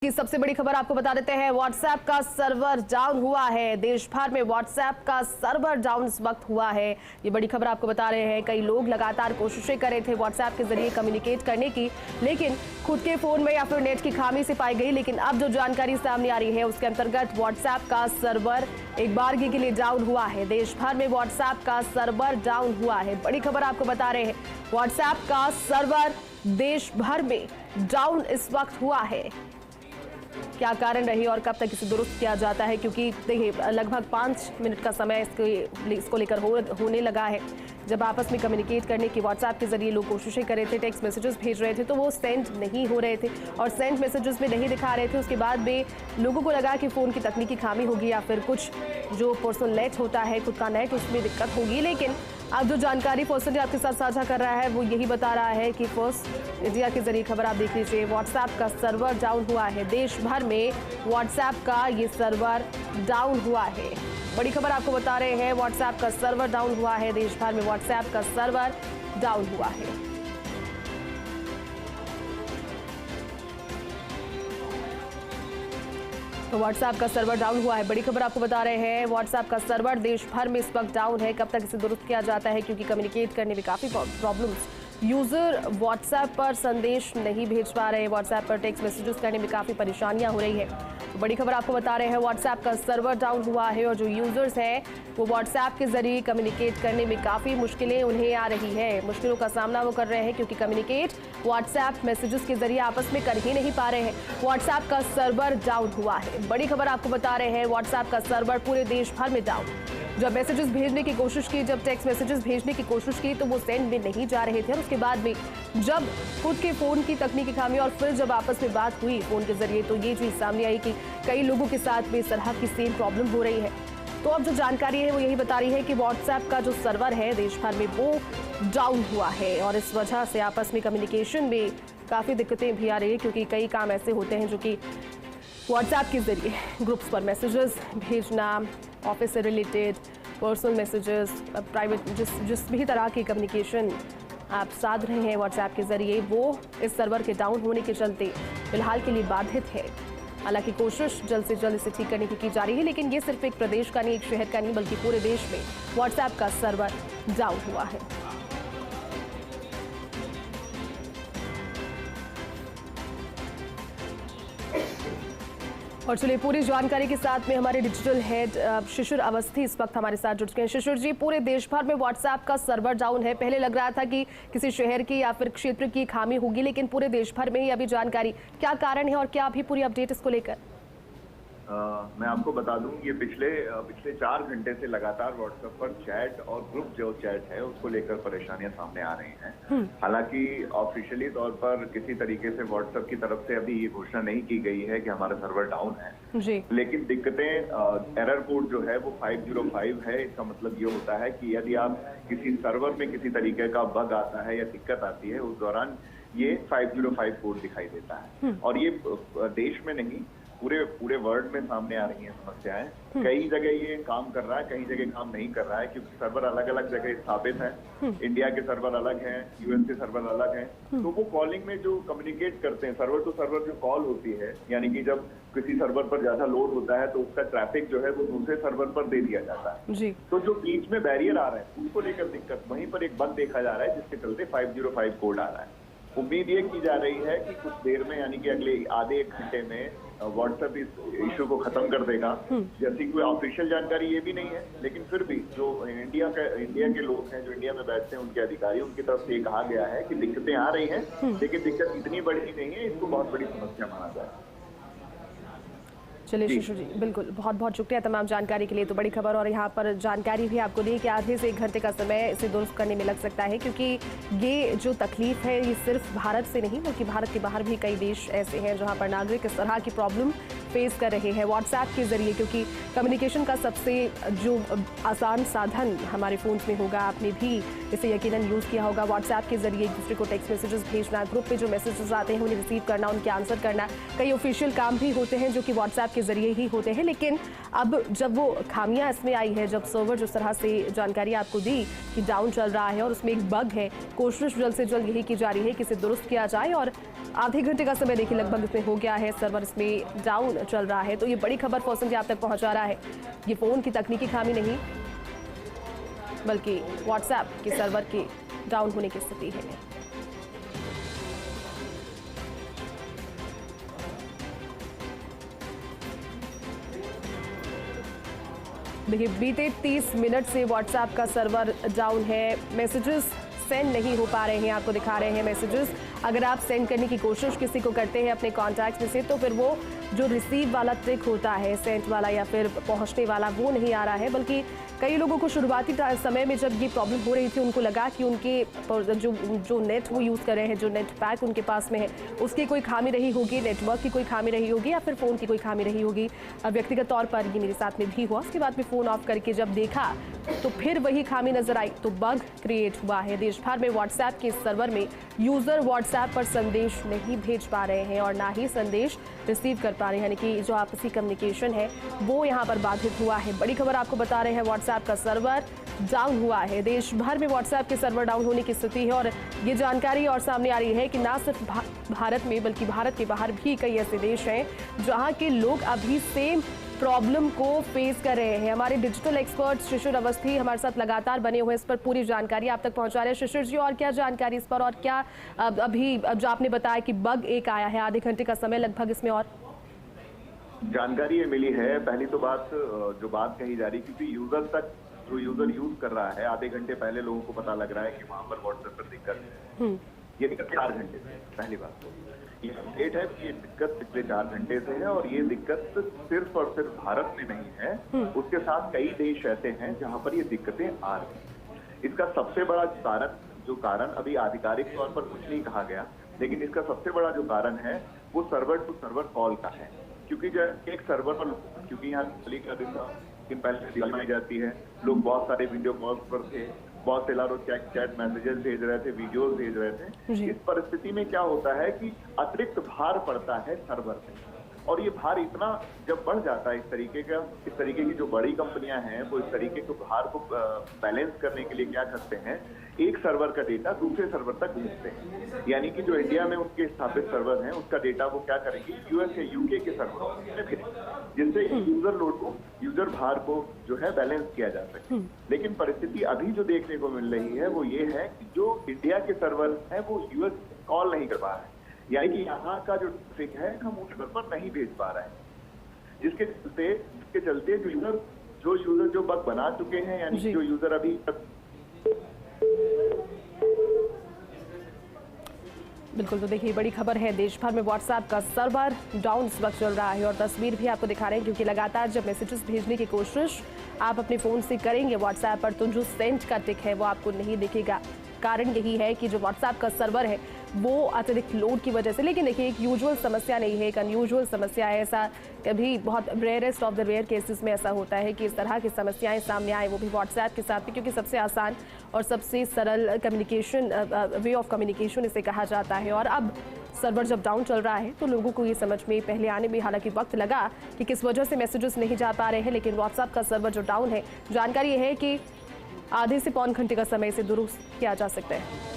की सबसे बड़ी खबर आपको बता देते हैं। व्हाट्सएप का सर्वर डाउन हुआ है। देश भर में व्हाट्सएप का सर्वर डाउन इस वक्त हुआ है। ये बड़ी खबर आपको बता रहे हैं। कई लोग लगातार कोशिशें कर रहे थे व्हाट्सएप के जरिए कम्युनिकेट करने की, लेकिन खुद के फोन में या फिर नेट की खामी से पाई गई। लेकिन अब जो जानकारी सामने आ रही है उसके अंतर्गत व्हाट्सएप का सर्वर एक बारगी के लिए डाउन हुआ है। देश भर में व्हाट्सएप का सर्वर डाउन हुआ है। बड़ी खबर आपको बता रहे हैं। व्हाट्सएप का सर्वर देश भर में डाउन इस वक्त हुआ है। क्या कारण रही और कब तक इसे दुरुस्त किया जाता है, क्योंकि देखिए लगभग 5 मिनट का समय इसको लेकर होने लगा है। जब आपस में कम्युनिकेट करने की व्हाट्सएप के जरिए लोग कोशिशें कर रहे थे, टेक्स्ट मैसेजेस भेज रहे थे, तो वो सेंड नहीं हो रहे थे और सेंड मैसेजेस में नहीं दिखा रहे थे। उसके बाद भी लोगों को लगा कि फ़ोन की तकनीकी खामी होगी या फिर कुछ जो पर्सनल नेट होता है, खुद का नेट, उसमें दिक्कत होगी। लेकिन अब जो जानकारी फर्स्ट इंडिया आपके साथ साझा कर रहा है वो यही बता रहा है कि फर्स्ट इंडिया के जरिए खबर आप देख लीजिए। व्हाट्सएप का सर्वर डाउन हुआ है। देश भर में व्हाट्सएप का ये सर्वर डाउन हुआ है। बड़ी खबर आपको बता रहे हैं। व्हाट्सएप का सर्वर डाउन हुआ है। देश भर में व्हाट्सएप का सर्वर डाउन हुआ है। तो व्हाट्सएप का सर्वर डाउन हुआ है। बड़ी खबर आपको बता रहे हैं। व्हाट्सएप का सर्वर देश भर में इस वक्त डाउन है। कब तक इसे दुरुस्त किया जाता है, क्योंकि कम्युनिकेट करने में काफ़ी प्रॉब्लम्स, यूज़र व्हाट्सएप पर संदेश नहीं भेज पा रहे हैं, व्हाट्सएप पर टेक्स्ट मैसेजेस करने में काफ़ी परेशानियां हो रही है। तो बड़ी खबर आपको बता रहे हैं। व्हाट्सएप का सर्वर डाउन हुआ है और जो यूज़र्स हैं वो व्हाट्सएप के जरिए कम्युनिकेट करने में काफ़ी मुश्किलें उन्हें आ रही है। मुश्किलों का सामना वो कर रहे हैं, क्योंकि कम्युनिकेट व्हाट्सएप मैसेजेस के जरिए आपस में कर ही नहीं पा रहे हैं। व्हाट्सएप का सर्वर डाउन हुआ है। बड़ी खबर आपको बता रहे हैं। व्हाट्सएप का सर्वर पूरे देश भर में डाउन। जब मैसेजेस भेजने की कोशिश की, जब टेक्स्ट मैसेजेस भेजने की कोशिश की तो वो सेंड में नहीं जा रहे थे। और उसके बाद भी जब खुद के फ़ोन की तकनीकी खामी और फिर जब आपस में बात हुई फ़ोन के जरिए, तो ये चीज़ सामने आई कि कई लोगों के साथ भी इस तरह की सेम प्रॉब्लम हो रही है। तो अब जो जानकारी है वो यही बता रही है कि व्हाट्सएप का जो सर्वर है देश भर में वो डाउन हुआ है और इस वजह से आपस में कम्युनिकेशन में काफ़ी दिक्कतें भी आ रही है, क्योंकि कई काम ऐसे होते हैं जो कि व्हाट्सएप के जरिए ग्रुप्स पर मैसेजेस भेजना, ऑफिस से रिलेटेड पर्सनल मैसेजेस, प्राइवेट जिस भी तरह की कम्युनिकेशन आप साध रहे हैं व्हाट्सएप के जरिए, वो इस सर्वर के डाउन होने के चलते फिलहाल के लिए बाधित है। हालांकि कोशिश जल्द से जल्द इसे ठीक करने की जा रही है, लेकिन ये सिर्फ एक प्रदेश का नहीं, एक शहर का नहीं, बल्कि पूरे देश में व्हाट्सएप का सर्वर डाउन हुआ है। और चलिए पूरी जानकारी के साथ में हमारे डिजिटल हेड शिशिर अवस्थी इस वक्त हमारे साथ जुड़ चुके हैं। शिशिर जी, पूरे देश भर में व्हाट्सएप का सर्वर डाउन है। पहले लग रहा था कि किसी शहर की या फिर क्षेत्र की खामी होगी, लेकिन पूरे देश भर में ही अभी जानकारी, क्या कारण है और क्या अभी पूरी अपडेट इसको लेकर? मैं आपको बता दूं, ये पिछले 4 घंटे से लगातार व्हाट्सएप पर चैट और ग्रुप जो चैट है उसको लेकर परेशानियां सामने आ रही हैं। हालांकि ऑफिशियली तौर पर किसी तरीके से व्हाट्सएप की तरफ से अभी ये घोषणा नहीं की गई है कि हमारा सर्वर डाउन है जी। लेकिन दिक्कतें, एरर कोड जो है वो 505 है। इसका मतलब ये होता है कि यदि आप किसी सर्वर में किसी तरीके का बग आता है या दिक्कत आती है, उस दौरान ये 505 कोड दिखाई देता है। और ये देश में नहीं, पूरे वर्ल्ड में सामने आ रही हैं समस्याएं। कई जगह ये काम कर रहा है, कई जगह काम नहीं कर रहा है, क्योंकि सर्वर अलग अलग जगह स्थापित है। इंडिया के सर्वर अलग हैं, यूएस के सर्वर अलग हैं। तो वो कॉलिंग में जो कम्युनिकेट करते हैं, सर्वर टू सर्वर जो कॉल होती है, यानी कि जब किसी सर्वर पर ज्यादा लोड होता है तो उसका ट्रैफिक जो है वो दूसरे सर्वर पर दे दिया जाता है जी। तो जो बीच में बैरियर आ रहा है उसको लेकर दिक्कत, वहीं पर एक बग देखा जा रहा है जिसके चलते 505 कोड आ रहा है। उम्मीद ये की जा रही है कि कुछ देर में, यानी कि अगले आधे 1 घंटे में व्हाट्सएप इस इशू को खत्म कर देगा। जैसी कोई ऑफिशियल जानकारी ये भी नहीं है, लेकिन फिर भी जो इंडिया के लोग हैं, जो इंडिया में बैठते हैं, उनके अधिकारी, उनकी तरफ से ये कहा गया है कि दिक्कतें आ रही हैं, लेकिन दिक्कत इतनी बड़ी नहीं है, इसको बहुत बड़ी समस्या माना जाए। चलिए शिशु जी, बिल्कुल, बहुत बहुत शुक्रिया तमाम जानकारी के लिए। तो बड़ी खबर और यहाँ पर जानकारी भी आपको दी कि आधे से 1 घंटे का समय इसे दुरुस्त करने में लग सकता है, क्योंकि ये जो तकलीफ है ये सिर्फ भारत से नहीं बल्कि भारत के बाहर भी कई देश ऐसे हैं जहाँ पर नागरिक इस तरह की प्रॉब्लम फेस कर रहे हैं व्हाट्सएप के जरिए, क्योंकि कम्युनिकेशन का सबसे जो आसान साधन हमारे फ़ोन्स में होगा, आपने भी इसे यकीनन यूज़ किया होगा। व्हाट्सएप के जरिए एक दूसरे को टेक्स्ट मैसेजेस भेजना, ग्रुप पे जो मैसेजेस आते हैं उन्हें रिसीव करना, उनके आंसर करना, कई ऑफिशियल काम भी होते हैं जो कि व्हाट्सएप के जरिए ही होते हैं। लेकिन अब जब वो खामियां इसमें आई है, जब सर्वर जिस तरह से जानकारी आपको दी कि डाउन चल रहा है और उसमें एक बग है, कोशिश जल्द से जल्द यही की जा रही है कि इसे दुरुस्त किया जाए और आधे घंटे का समय देखिए लगभग इसमें हो गया है, सर्वर इसमें डाउन चल रहा है। तो ये बड़ी खबर फॉर्सन के आप तक पहुंचा रहा है। ये फोन की तकनीकी खामी नहीं बल्कि व्हाट्सएप के सर्वर के डाउन होने की स्थिति है। देखिए बीते 30 मिनट से व्हाट्सएप का सर्वर डाउन है। मैसेजेस सेंड नहीं हो पा रहे हैं, आपको दिखा रहे हैं मैसेजेस। अगर आप सेंड करने की कोशिश किसी को करते हैं अपने कॉन्टैक्ट्स में से, तो फिर वो जो रिसीव वाला ट्रिक होता है, सेंड वाला या फिर पहुंचने वाला, वो नहीं आ रहा है। बल्कि कई लोगों को शुरुआती समय में जब ये प्रॉब्लम हो रही थी, उनको लगा कि उनके जो नेट वो यूज़ कर रहे हैं, जो नेट पैक उनके पास में है, उसकी कोई खामी रही होगी, नेटवर्क की कोई खामी रही होगी या फिर फ़ोन की कोई खामी रही होगी। व्यक्तिगत तौर पर ये मेरे साथ में भी हुआ। उसके बाद में फ़ोन ऑफ करके जब देखा तो फिर वही खामी नजर आई, तो बग क्रिएट हुआ है। देश भर में व्हाट्सएप के सर्वर में यूज़र व्हाट्सएप पर संदेश नहीं भेज पा रहे हैं और ना ही संदेश रिसीव कर पा रहे हैं, यानी कि जो आपसी कम्युनिकेशन है वो यहाँ पर बाधित हुआ है। बड़ी खबर आपको बता रहे हैं, व्हाट्सएप का सर्वर डाउन हुआ है। देश भर में व्हाट्सएप के सर्वर डाउन होने की स्थिति है और ये जानकारी और सामने आ रही है कि ना सिर्फ भारत में बल्कि भारत के बाहर भी कई ऐसे देश हैं जहाँ के लोग अभी सेम प्रॉब्लम को फेस कर रहे हैं। हमारे डिजिटल एक्सपर्ट शिशिर अवस्थी हमारे साथ लगातार बने हुए, इस पर पूरी जानकारी आप तक पहुंचा रहे हैं। शिशिर जी, और क्या जानकारी इस पर, और क्या अभी जो आपने बताया कि बग एक आया है, आधे घंटे का समय लगभग इसमें और जानकारी ये मिली है। पहली तो बात जो बात कही जा रही, क्योंकि यूजर तक जो यूजर यूज कर रहा है, आधे घंटे पहले लोगों को पता लग रहा है कि वहां पर व्हाट्सएप पर दिक्कत है। ये दिक्कत 4 घंटे से, पहली बात तो ये अपडेट है कि ये दिक्कत पिछले 4 घंटे से है और ये दिक्कत सिर्फ और सिर्फ भारत में नहीं है, उसके साथ कई देश ऐसे हैं जहां पर ये दिक्कतें आ रही हैं। इसका सबसे बड़ा कारण अभी आधिकारिक तौर पर कुछ नहीं कहा गया, लेकिन इसका सबसे बड़ा जो कारण है वो सर्वर टू सर्वर कॉल का है। क्योंकि जब एक सर्वर पर, क्योंकि यहाँ दिन पहले बनाई जाती है, लोग बहुत सारे वीडियो कॉल्स पर थे, बहुत से लोग चैट मैसेजेस भेज रहे थे, वीडियोस भेज रहे थे। इस परिस्थिति में क्या होता है कि अतिरिक्त भार पड़ता है सर्वर पे, और ये भार इतना जब बढ़ जाता है, इस तरीके की जो बड़ी कंपनियां हैं वो इस तरीके के भार को बैलेंस करने के लिए क्या करते हैं, एक सर्वर का डेटा दूसरे सर्वर तक भेजते हैं। यानी कि जो इंडिया में उनके स्थापित सर्वर हैं उसका डेटा वो क्या करेंगे, यूएस या यूके के सर्वर में भेजेंगे, जिससे यूजर लोड को, यूजर भार को जो है बैलेंस किया जा सके। लेकिन परिस्थिति अभी जो देखने को मिल रही है वो ये है कि जो इंडिया के सर्वर है वो यूएस कॉल नहीं कर पा रहे हैं, यानी कि यहाँ का जो ट्रैफिक है हम उस सर्वर पर नहीं भेज पा रहे हैं, जिसके चलते जो यूजर जो बग बना चुके हैं, यानी कि जो यूजर अभी बिल्कुल। तो देखिए बड़ी खबर है, देश भर में व्हाट्सएप का सर्वर डाउन इस वक्त चल रहा है और तस्वीर भी आपको दिखा रहे हैं, क्योंकि लगातार जब मैसेजेस भेजने की कोशिश आप अपने फ़ोन से करेंगे व्हाट्सएप पर, तो जो सेंड का टिक है वो आपको नहीं दिखेगा। कारण यही है कि जो व्हाट्सएप का सर्वर है वो अतिरिक्त लोड की वजह से, लेकिन देखिए एक यूजुअल समस्या नहीं है, एक अनयूजुअल समस्या है। ऐसा कभी बहुत rarest of the rare cases में ऐसा होता है कि इस तरह की समस्याएं सामने आए, वो भी व्हाट्सएप के साथ, क्योंकि सबसे आसान और सबसे सरल कम्युनिकेशन वे ऑफ कम्युनिकेशन इसे कहा जाता है। और अब सर्वर जब डाउन चल रहा है तो लोगों को ये समझ में पहले आने में हालांकि वक्त लगा कि किस वजह से मैसेजेस नहीं जा पा रहे हैं, लेकिन व्हाट्सएप का सर्वर जो डाउन है, जानकारी ये है कि आधे से पौन घंटे का समय इसे दुरुस्त किया जा सकता है।